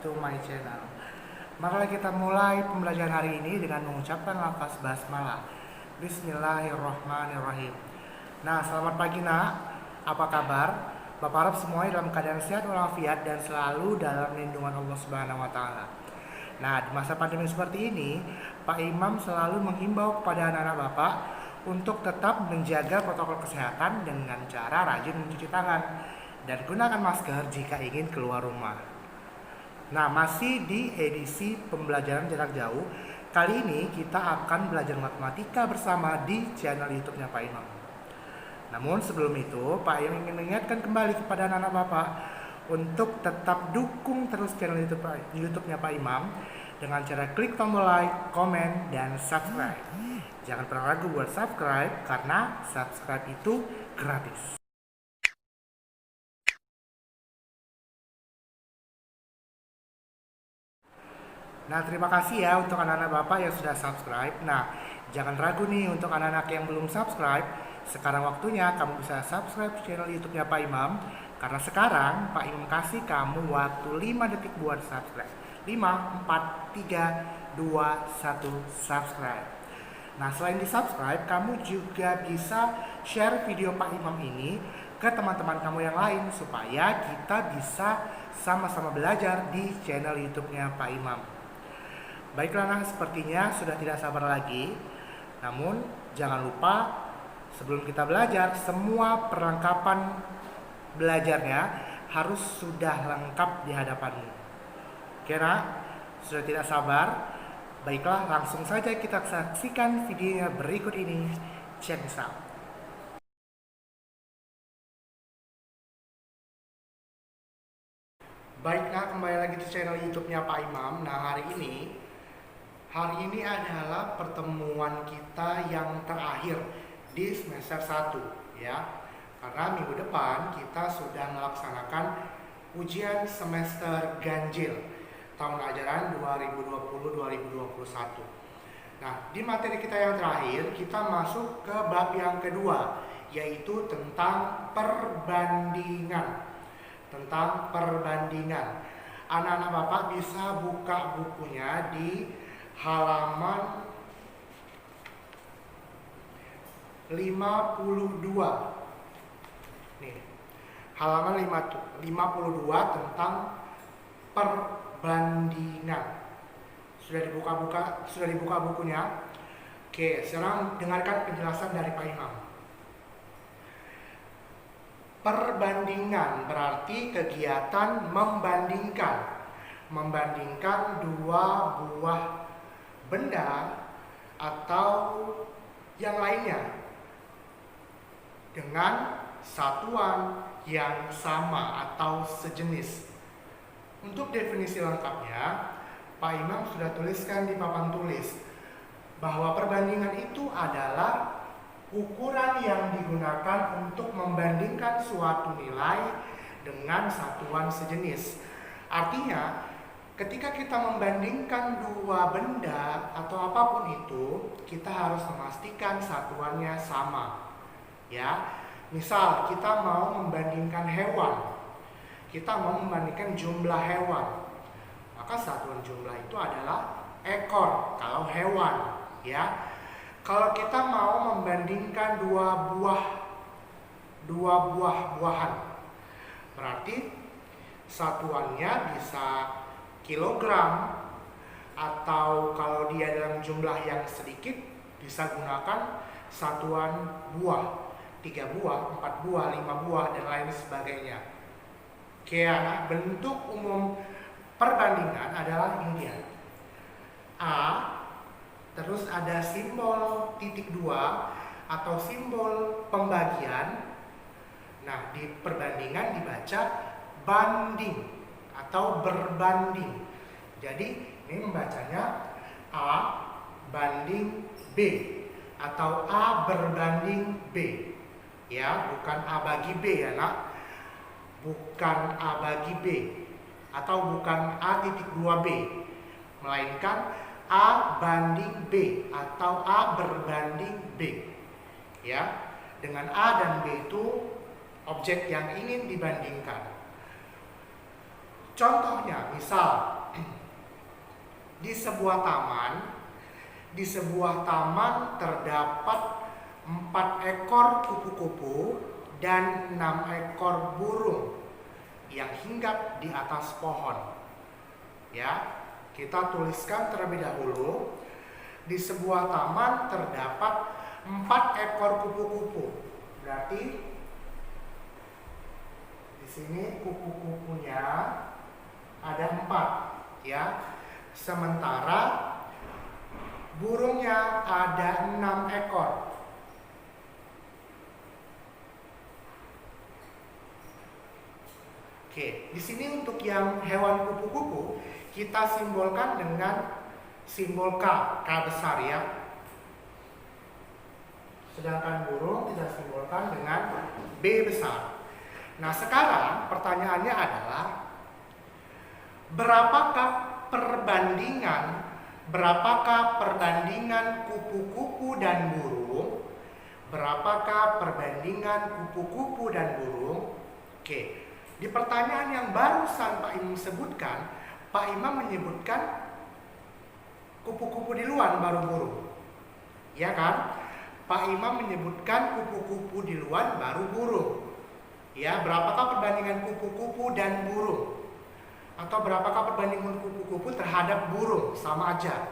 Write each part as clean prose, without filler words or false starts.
to my channel. Marilah kita mulai pembelajaran hari ini dengan mengucapkan lafaz basmalah. Bismillahirrahmanirrahim. Nah, selamat pagi nak. Apa kabar? Bapak harap semuanya dalam keadaan sehat walafiat dan selalu dalam lindungan Allah Subhanahu wa taala. Nah, di masa pandemi seperti ini, Pak Imam selalu menghimbau kepada anak-anak Bapak untuk tetap menjaga protokol kesehatan dengan cara rajin mencuci tangan dan gunakan masker jika ingin keluar rumah. Nah, masih di edisi pembelajaran jarak jauh. Kali ini kita akan belajar matematika bersama di channel YouTube-nya Pak Imam. Namun sebelum itu, Pak Imam ingin mengingatkan kembali kepada anak-anak Bapak untuk tetap dukung terus channel YouTube-nya Pak Imam dengan cara klik tombol like, komen, dan subscribe. Jangan pernah ragu buat subscribe karena subscribe itu gratis. Nah, terima kasih ya untuk anak-anak Bapak yang sudah subscribe. Nah, jangan ragu nih untuk anak-anak yang belum subscribe. Sekarang waktunya kamu bisa subscribe channel YouTube-nya Pak Imam. Karena sekarang Pak Imam kasih kamu waktu 5 detik buat subscribe. 5, 4, 3, 2, 1, subscribe. Nah, selain di subscribe, kamu juga bisa share video Pak Imam ini ke teman-teman kamu yang lain supaya kita bisa sama-sama belajar di channel YouTube-nya Pak Imam. Baiklah, nah, sepertinya sudah tidak sabar lagi. Namun, jangan lupa sebelum kita belajar, semua perlengkapan belajarnya harus sudah lengkap di hadapanmu. Oke, nah, sudah tidak sabar. Baiklah, langsung saja kita saksikan videonya berikut ini. Check this out. Baiklah, kembali lagi di channel YouTube-nya Pak Imam. Nah, hari ini adalah pertemuan kita yang terakhir di semester 1 ya. Karena minggu depan kita sudah melaksanakan ujian semester ganjil tahun ajaran 2020-2021. Nah, di materi kita yang terakhir kita masuk ke bab yang kedua, yaitu tentang perbandingan. Anak-anak Bapak bisa buka bukunya di halaman 52. Nih, halaman 52 tentang perbandingan. Sudah dibuka bukunya. Oke, sekarang dengarkan penjelasan dari Pak Imam. Perbandingan berarti kegiatan membandingkan dua buah benda atau yang lainnya dengan satuan yang sama atau sejenis. Untuk definisi lengkapnya, Pak Imam sudah tuliskan di papan tulis bahwa perbandingan itu adalah ukuran yang digunakan untuk membandingkan suatu nilai dengan satuan sejenis. Artinya, ketika kita membandingkan dua benda atau apapun itu, kita harus memastikan satuannya sama. Ya, misal kita mau membandingkan hewan, kita mau membandingkan jumlah hewan, maka satuan jumlah itu adalah ekor kalau hewan, ya. Kalau kita mau membandingkan dua buah-buahan, berarti satuannya bisa kilogram, atau kalau dia dalam jumlah yang sedikit bisa gunakan satuan buah, 3 buah, 4 buah, 5 buah, dan lain sebagainya. Oke, bentuk umum perbandingan adalah ini dia. A, terus ada simbol titik 2 atau simbol pembagian. Nah, di perbandingan dibaca banding atau berbanding. Jadi, ini membacanya A banding B atau A berbanding B. Ya, bukan A bagi B ya, nak. Bukan A bagi B atau bukan A titik 2B, melainkan A banding B atau A berbanding B. Ya, dengan A dan B itu objek yang ingin dibandingkan. Contohnya, misal di sebuah taman terdapat 4 ekor kupu-kupu dan 6 ekor burung yang hinggap di atas pohon. Ya, kita tuliskan terlebih dahulu. Di sebuah taman terdapat 4 ekor kupu-kupu. Berarti di sini kupu-kupunya ada 4, ya. Sementara burungnya ada 6 ekor. Oke, di sini untuk yang hewan kupu-kupu kita simbolkan dengan simbol K, K besar ya. Sedangkan burung kita simbolkan dengan B besar. Nah, sekarang pertanyaannya adalah berapakah perbandingan kupu-kupu dan burung? Berapakah perbandingan kupu-kupu dan burung? Oke, di pertanyaan yang barusan Pak Imam sebutkan, Pak Imam menyebutkan kupu-kupu di luar baru burung. Ya kan? Pak Imam menyebutkan kupu-kupu di luar baru burung. Ya, berapakah perbandingan kupu-kupu dan burung? Atau berapakah perbandingan kupu-kupu terhadap burung? Sama aja.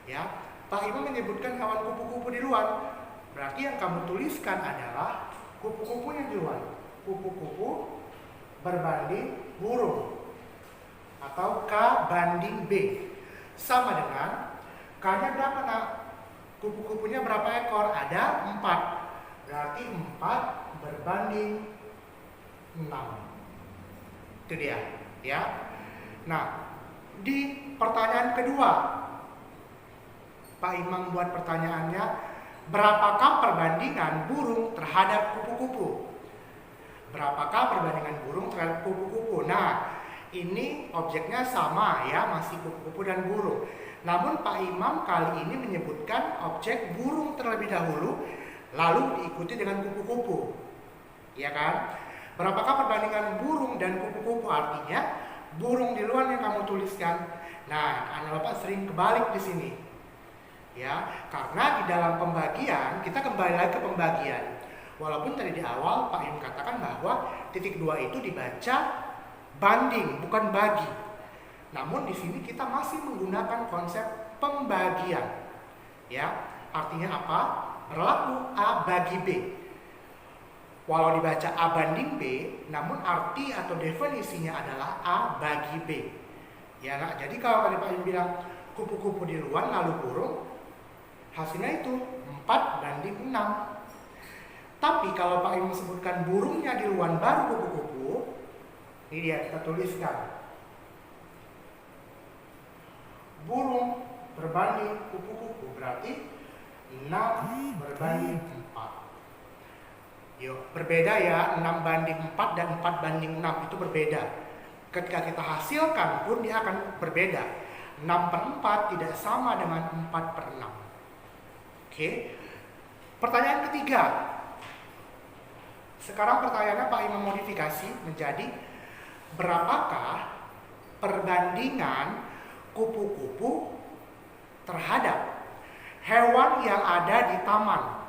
Ya, Pak Imam menyebutkan hewan kupu-kupu di luar. Berarti yang kamu tuliskan adalah kupu-kupunya di luar. Kupu-kupu berbanding burung. Atau K banding B. Sama dengan K-nya berapa nak? Kupu-kupunya berapa ekor? Ada 4. Berarti 4 berbanding 6. Itu dia, ya. Nah, di pertanyaan kedua, Pak Imam buat pertanyaannya, berapakah perbandingan burung terhadap kupu-kupu? Berapakah perbandingan burung terhadap kupu-kupu? Nah, ini objeknya sama ya, masih kupu-kupu dan burung. Namun Pak Imam kali ini menyebutkan objek burung terlebih dahulu, lalu diikuti dengan kupu-kupu. Ya kan? Berapakah perbandingan burung dan kupu-kupu? Artinya burung di luar yang kamu tuliskan. Nah, anak Bapak sering kebalik di sini. Ya, karena di dalam pembagian, kita kembali lagi ke pembagian. Walaupun tadi di awal Pak Imam katakan bahwa titik 2 itu dibaca banding, bukan bagi. Namun di sini kita masih menggunakan konsep pembagian. Ya, artinya apa? Berlaku A bagi B. Walau dibaca A banding B, namun arti atau definisinya adalah A bagi B. Ya, nah, jadi kalau tadi Pak Imam bilang kupu-kupu di luar lalu burung, hasilnya itu 4 banding 6. Tapi kalau Pak Imam sebutkan burungnya di luar baru kupu-kupu, ini dia kita tuliskan. Burung berbanding kupu-kupu berarti 6 berbanding 4. Yuk, berbeda ya, 6 banding 4 dan 4 banding 6 itu berbeda. Ketika kita hasilkan pun dia akan berbeda. 6/4 tidak sama dengan 4/6. Oke. Pertanyaan ketiga. Sekarang pertanyaannya Pak Imam modifikasi menjadi berapakah perbandingan kupu-kupu terhadap hewan yang ada di taman?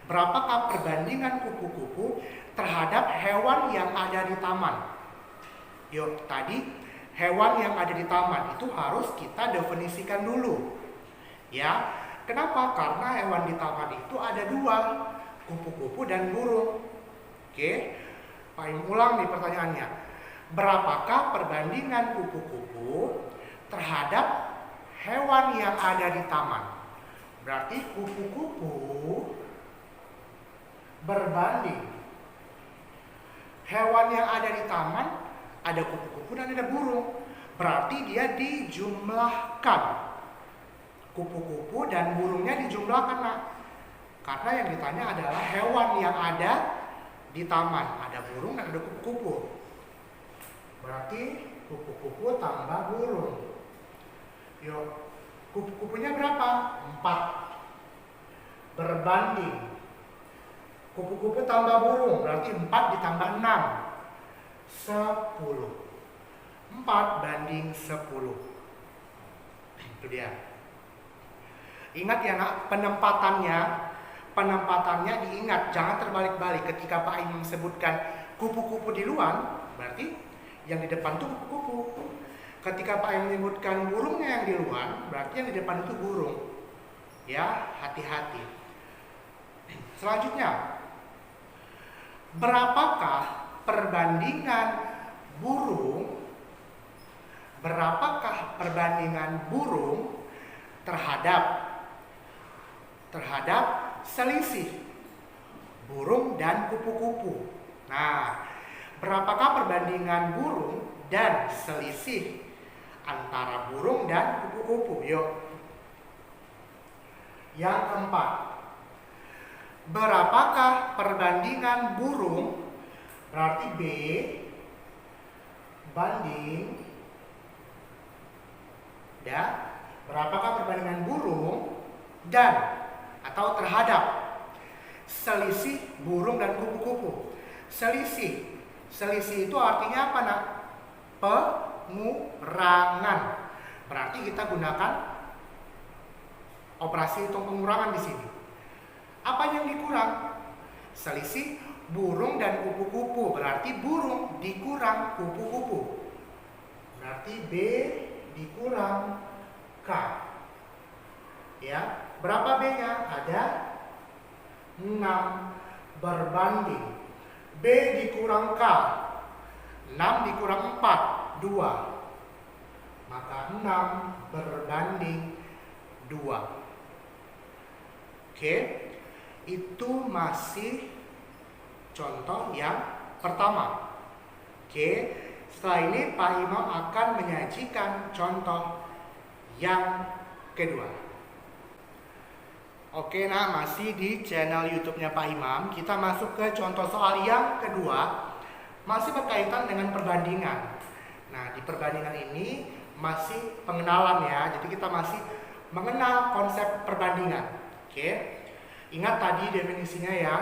Berapakah perbandingan kupu-kupu terhadap hewan yang ada di taman? Yuk, tadi hewan yang ada di taman itu harus kita definisikan dulu. Ya, kenapa? Karena hewan di taman itu ada 2, kupu-kupu dan burung. Oke, Pak Imam ulang nih pertanyaannya. Berapakah perbandingan kupu-kupu terhadap hewan yang ada di taman? Berarti kupu-kupu berbanding hewan yang ada di taman, ada kupu-kupu dan ada burung. Berarti dia dijumlahkan. Kupu-kupu dan burungnya dijumlahkan, nah. Karena yang ditanya adalah hewan yang ada di taman, ada burung dan ada kupu-kupu. Berarti kupu-kupu tambah burung. Yuk, kupu-kupunya berapa? 4 berbanding kupu-kupu tambah burung, berarti 4 ditambah 6 10. 4:10. Itu dia. Ingat ya nak, penempatannya diingat, jangan terbalik-balik. Ketika Pak Imam sebutkan kupu-kupu di luar, berarti yang di depan itu kupu-kupu. Ketika Pak Imam menyebutkan burungnya yang di luar, berarti yang di depan itu burung. Ya, hati-hati. Selanjutnya, berapakah perbandingan burung terhadap selisih burung dan kupu-kupu? Nah, berapakah perbandingan burung dan selisih antara burung dan kupu-kupu? Yuk. Yang keempat, berapakah perbandingan burung, berarti B banding, ya, berapakah perbandingan burung dan atau terhadap selisih burung dan kupu-kupu? Selisih itu artinya apa nak? Pengurangan. Berarti kita gunakan operasi hitung pengurangan di sini. Apa yang dikurang? Selisih burung dan kupu-kupu. Berarti burung dikurang kupu-kupu. Berarti B dikurang K. Ya, berapa B-nya? Ada 6 berbanding B dikurang K. 6 dikurang 4, 2. Maka 6 berbanding 2. Oke, itu masih contoh yang pertama. Oke, setelah ini Pak Imam akan menyajikan contoh yang kedua. Oke, nah masih di channel YouTube-nya Pak Imam. Kita masuk ke contoh soal yang kedua, masih berkaitan dengan perbandingan. Nah, di perbandingan ini masih pengenalan ya. Jadi kita masih mengenal konsep perbandingan. Oke, ingat tadi definisinya ya.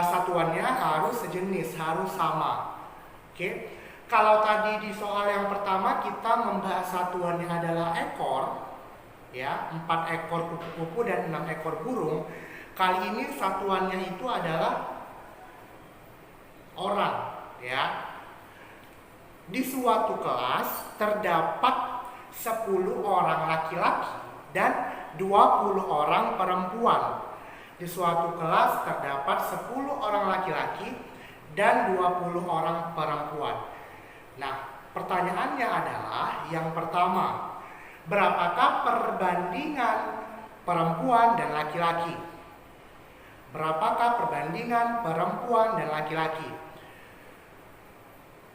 Satuannya harus sejenis, harus sama. Oke, kalau tadi di soal yang pertama kita membahas satuannya adalah ekor, ya, 4 ekor kupu-kupu dan 6 ekor burung. Kali ini satuannya itu adalah orang, ya. Di suatu kelas terdapat 10 orang laki-laki dan 20 orang perempuan. Di suatu kelas terdapat 10 orang laki-laki dan 20 orang perempuan. Nah, pertanyaannya adalah yang pertama, berapakah perbandingan perempuan dan laki-laki? Berapakah perbandingan perempuan dan laki-laki?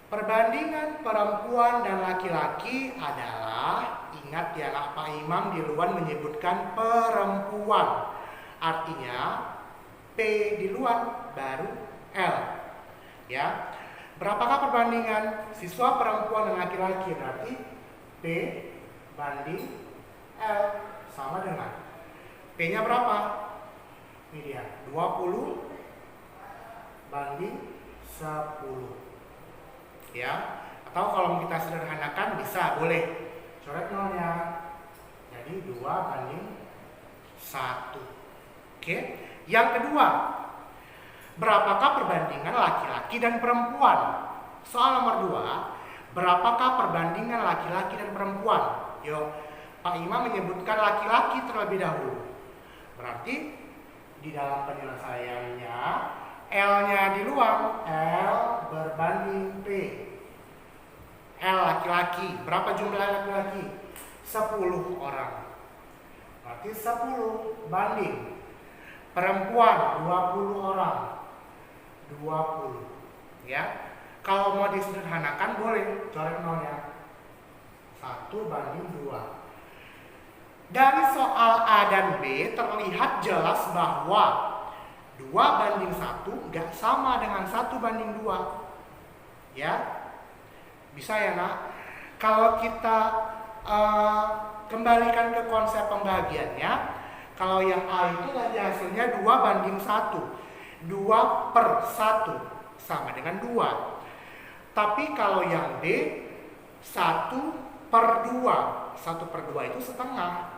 Perbandingan perempuan dan laki-laki adalah, ingat ya Pak Imam di luar menyebutkan perempuan. Artinya P di luar baru L. Ya. Berapakah perbandingan siswa perempuan dan laki-laki? Berarti P banding L sama dengan P-nya berapa? Ini dia, 20 banding 10. Ya, atau kalau kita sederhanakan bisa, boleh coret nolnya. Jadi 2 banding 1. Oke. Yang kedua, berapakah perbandingan laki-laki dan perempuan? Soal nomor 2, berapakah perbandingan laki-laki dan perempuan? Yo, Pak Imam menyebutkan laki-laki terlebih dahulu. Berarti di dalam penyelesaiannya L-nya di luar, L berbanding P. L laki-laki, berapa jumlah laki-laki? 10 orang. Berarti 10 banding perempuan 20 orang. 20. Ya. Kalau mau disederhanakan boleh coret nolnya. 1 banding 2. Dari soal A dan B terlihat jelas bahwa 2 banding 1 gak sama dengan 1 banding 2. Ya, bisa ya nak? Kalau kita kembalikan ke konsep pembagiannya, kalau yang A itu tadi hasilnya 2 banding 1, 2/1 sama dengan 2. Tapi kalau yang B 1/2. 1/2 itu setengah.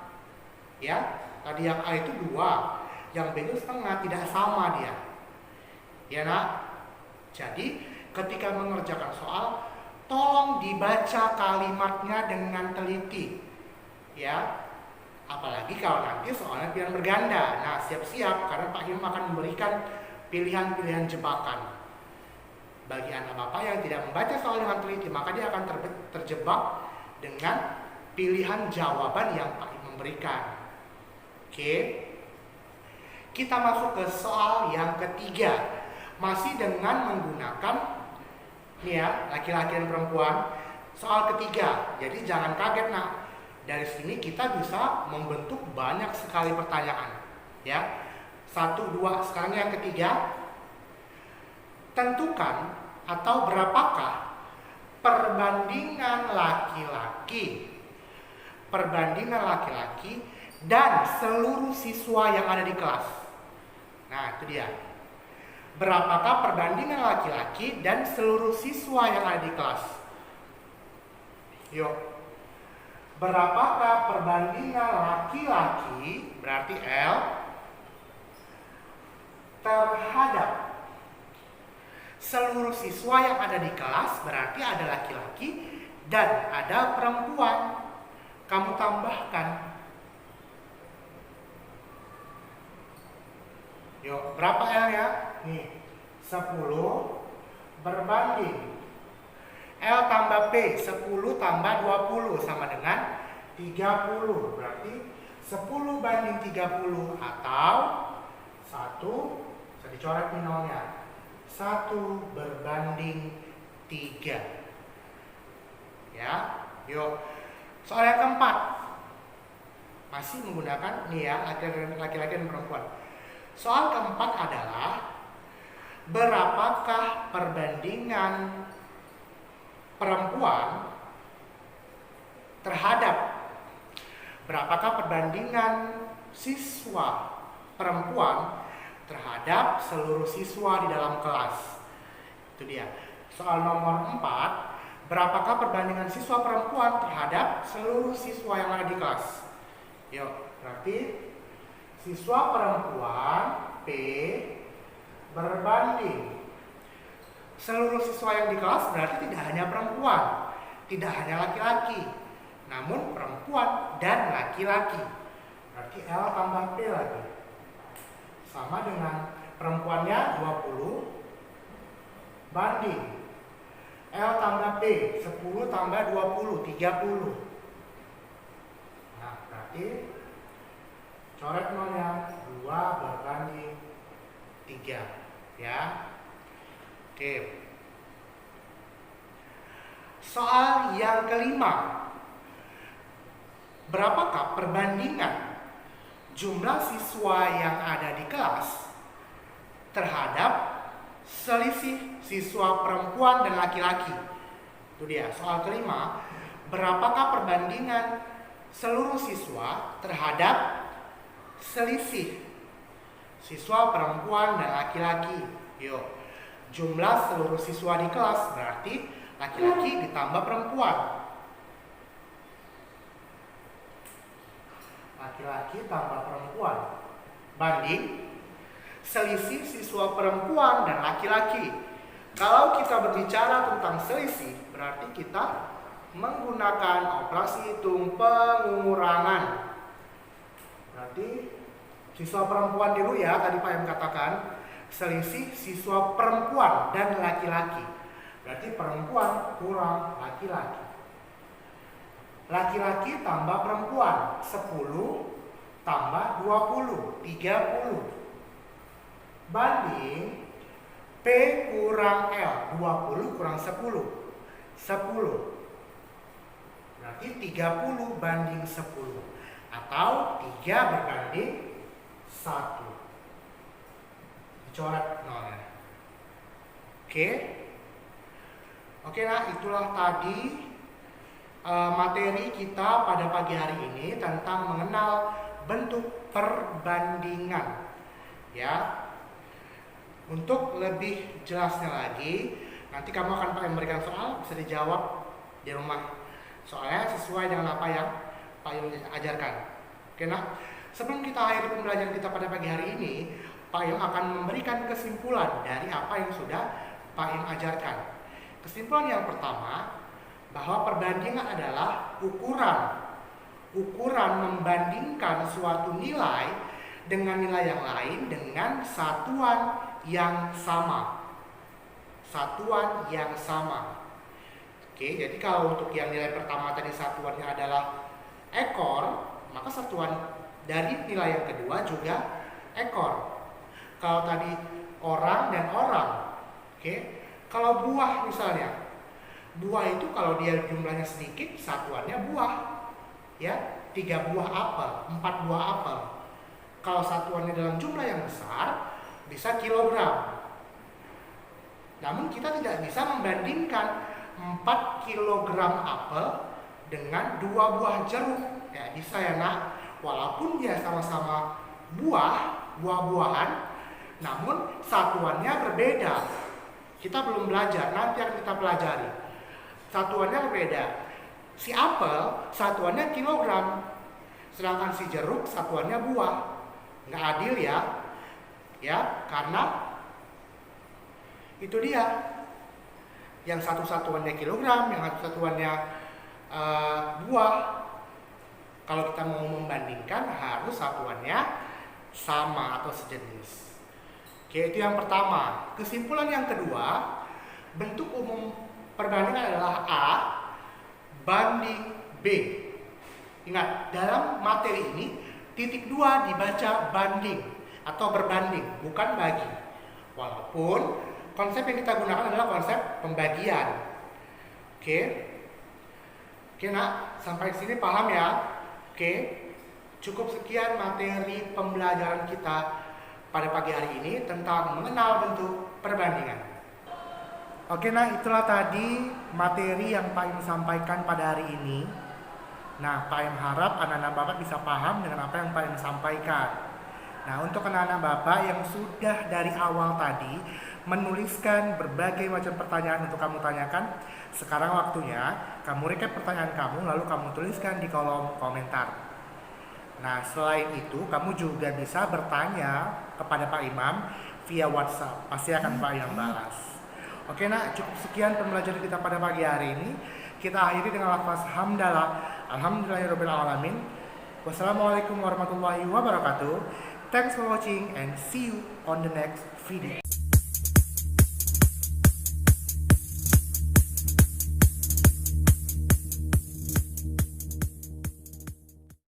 Ya, tadi yang A itu 2, yang B itu setengah, tidak sama dia. Ya nak? Jadi ketika mengerjakan soal, tolong dibaca kalimatnya dengan teliti. Ya, apalagi kalau nanti soalnya pilihan berganda. Nah, siap-siap karena Pak Imam akan memberikan pilihan-pilihan jebakan. Bagi anak bapak yang tidak membaca soal dengan teliti, maka dia akan terjebak dengan pilihan jawaban yang Pak Imam berikan. Oke, kita masuk ke soal yang ketiga. Masih dengan menggunakan nih ya, laki-laki dan perempuan. Soal ketiga. Jadi jangan kaget nak. Dari sini kita bisa membentuk banyak sekali pertanyaan. Ya, 1, 2. Sekarang yang ketiga. Tentukan atau berapakah perbandingan laki-laki dan seluruh siswa yang ada di kelas. Nah, itu dia. Berapakah perbandingan laki-laki dan seluruh siswa yang ada di kelas? Yuk. Berapakah perbandingan laki-laki, berarti L, terhadap seluruh siswa yang ada di kelas, berarti ada laki-laki dan ada perempuan. Kamu tambahkan. Yuk, berapa L ya? Nih, 10 berbanding L tambah P, 10 tambah 20 sama dengan 30. Berarti 10 banding 30 atau 1, bisa dicoret nih nolnya, 1 berbanding 3. Ya, yuk. Soal yang keempat. Masih menggunakan nih ya, laki-laki dan perempuan. Soal keempat adalah berapakah perbandingan perempuan terhadap siswa perempuan terhadap seluruh siswa di dalam kelas. Itu dia. Soal nomor 4, berapakah perbandingan siswa perempuan terhadap seluruh siswa yang ada di kelas? Yuk, berarti siswa perempuan P berbanding seluruh siswa yang di kelas, berarti tidak hanya perempuan, tidak hanya laki-laki, namun perempuan dan laki-laki. Berarti L tambah P lagi. Sama dengan perempuannya 20 banding L tambah P, 10 tambah 20, 30. Nah, berarti coret nolnya, 2 berbanding 3. Ya. Oke. Soal yang kelima. Berapakah perbandingan jumlah siswa yang ada di kelas terhadap selisih siswa perempuan dan laki-laki? Itu dia, soal kelima. Berapakah perbandingan seluruh siswa terhadap selisih siswa perempuan dan laki-laki? Yuk. Jumlah seluruh siswa di kelas berarti laki-laki ditambah perempuan. Laki-laki tambah perempuan banding selisih siswa perempuan dan laki-laki. Kalau kita berbicara tentang selisih, berarti kita menggunakan operasi hitung pengurangan. Berarti siswa perempuan dulu ya, tadi Pak yang katakan selisih siswa perempuan dan laki-laki. Berarti perempuan kurang laki-laki. Laki-laki tambah perempuan, 10 tambah 20, 30. Banding P kurang L, 20 kurang 10, 10. Berarti 30 banding 10. Atau 3 berbanding 1. Dicoret nolnya. Oke, nah itulah tadi materi kita pada pagi hari ini tentang mengenal bentuk perbandingan. Ya, untuk lebih jelasnya lagi, nanti kamu akan memberikan soal, bisa dijawab di rumah. Soalnya sesuai dengan apa yang Pak Im ajarkan. Oke nak, sebelum kita akhiri pembelajaran kita pada pagi hari ini, Pak Im akan memberikan kesimpulan dari apa yang sudah Pak Im ajarkan. Kesimpulan yang pertama, bahwa perbandingan adalah ukuran membandingkan suatu nilai dengan nilai yang lain dengan satuan yang sama. Satuan yang sama. Oke, jadi kalau untuk yang nilai pertama tadi satuannya adalah ekor, maka satuan dari nilai yang kedua juga ekor. Kalau tadi orang dan orang, oke. Kalau buah misalnya, buah itu kalau dia jumlahnya sedikit, satuannya buah. Ya, 3 buah apel, 4 buah apel. Kalau satuannya dalam jumlah yang besar, bisa kilogram. Namun kita tidak bisa membandingkan 4 kilogram apel dengan 2 buah jeruk. Ya, bisa ya nak, walaupun dia sama-sama buah-buahan, namun satuannya berbeda. Kita belum belajar, nanti akan kita pelajari. Satuannya berbeda. Si apel satuannya kilogram, sedangkan si jeruk satuannya buah. Nggak adil ya, karena itu dia. Yang satu satuannya kilogram, yang satu satuannya buah. Kalau kita mau membandingkan harus satuannya sama atau sejenis. Oke, itu yang pertama. Kesimpulan yang kedua, bentuk umum perbandingan adalah A banding B. Ingat, dalam materi ini titik 2 dibaca banding atau berbanding, bukan bagi. Walaupun konsep yang kita gunakan adalah konsep pembagian. Oke, nak, sampai sini paham ya? Oke, cukup sekian materi pembelajaran kita pada pagi hari ini tentang mengenal bentuk perbandingan. Oke, nah itulah tadi materi yang Pak Im sampaikan pada hari ini. Nah, Pak Im harap anak-anak Bapak bisa paham dengan apa yang Pak Im sampaikan. Nah, untuk anak-anak Bapak yang sudah dari awal tadi menuliskan berbagai macam pertanyaan untuk kamu tanyakan, sekarang waktunya kamu recap pertanyaan kamu lalu kamu tuliskan di kolom komentar. Nah, selain itu kamu juga bisa bertanya kepada Pak Imam via WhatsApp. Pasti akan Pak Imam balas. Oke nak, cukup sekian pembelajaran kita pada pagi hari ini. Kita akhiri dengan lafaz hamdalah. Alhamdulillahirabbil alamin. Wassalamualaikum warahmatullahi wabarakatuh. Thanks for watching and see you on the next video.